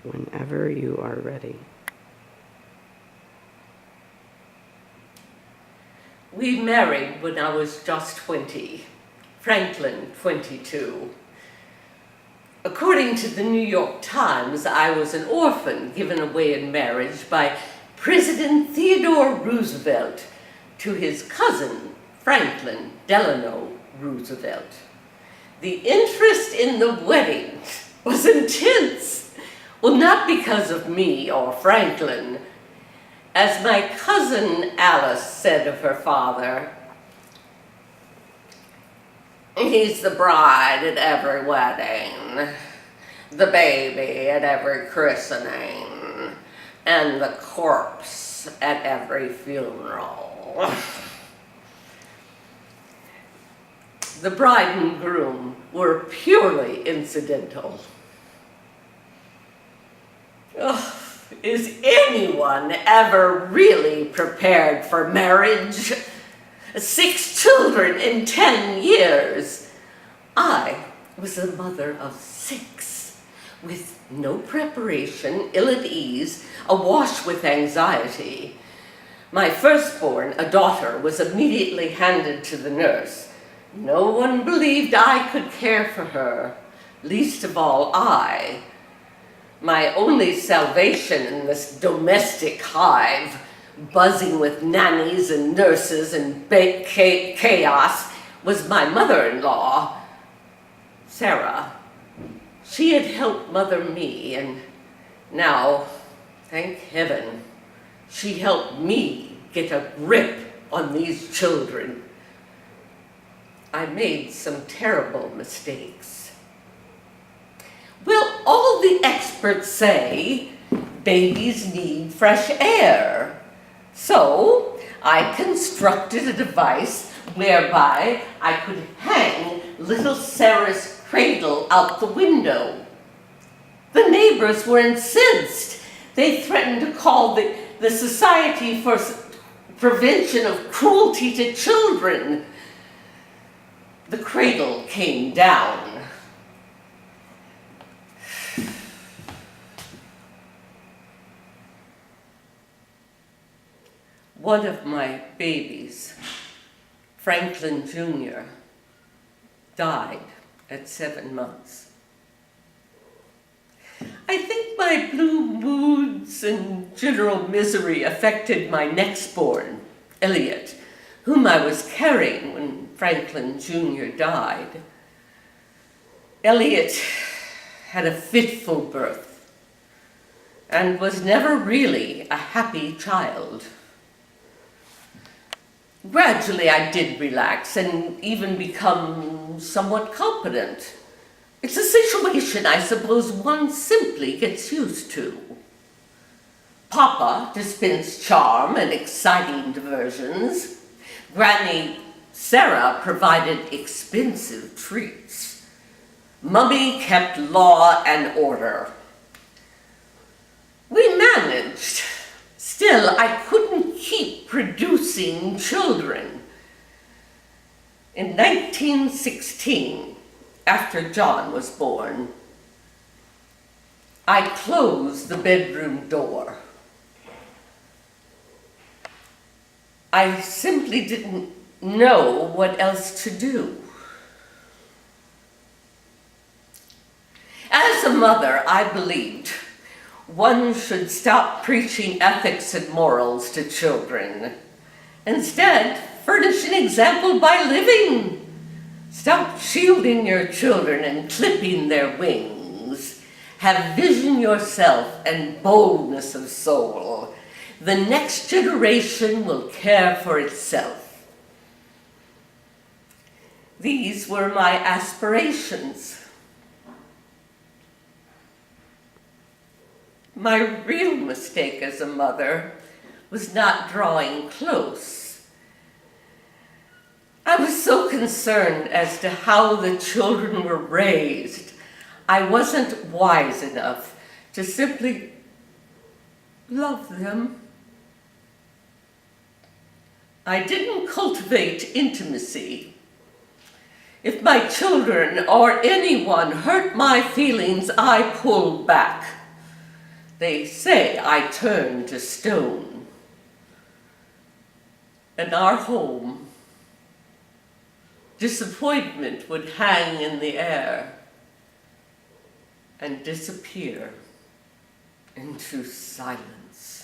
whenever you are ready. We married when I was just 20, Franklin 22. According to the New York Times, I was an orphan given away in marriage by President Theodore Roosevelt to his cousin, Franklin Delano Roosevelt. The interest in the wedding was intense. Well, not because of me or Franklin. As my cousin Alice said of her father, he's the bride at every wedding, the baby at every christening, and the corpse at every funeral. The bride and groom were purely incidental. Ugh. Is anyone ever really prepared for marriage? 6 children in 10 years. I was a mother of 6, with no preparation, ill at ease, awash with anxiety. My firstborn, a daughter, was immediately handed to the nurse. No one believed I could care for her, least of all I. My only salvation in this domestic hive, buzzing with nannies and nurses and chaos, was my mother-in-law, Sarah. She had helped mother me, and now, thank heaven, she helped me get a grip on these children. I made some terrible mistakes. Well, all the experts say babies need fresh air. So I constructed a device whereby I could hang little Sarah's cradle out the window. The neighbors were incensed. They threatened to call the Society for Prevention of Cruelty to Children. The cradle came down. One of my babies, Franklin Jr., died at 7 months. I think my blue moods and general misery affected my next-born, Elliot, whom I was carrying when Franklin Jr. died. Elliot had a fitful birth and was never really a happy child. Gradually, I did relax and even become somewhat competent. It's a situation I suppose one simply gets used to. Papa dispensed charm and exciting diversions. Granny Sarah provided expensive treats. Mummy kept law and order. We managed. Still, I couldn't keep producing children. In 1916, after John was born, I closed the bedroom door. I simply didn't know what else to do. As a mother, I believed one should stop preaching ethics and morals to children. Instead, furnish an example by living. Stop shielding your children and clipping their wings. Have vision yourself and boldness of soul. The next generation will care for itself. These were my aspirations. My real mistake as a mother was not drawing close. I was so concerned as to how the children were raised, I wasn't wise enough to simply love them. I didn't cultivate intimacy. If my children or anyone hurt my feelings, I pulled back. They say I turn to stone. In our home, disappointment would hang in the air and disappear into silence.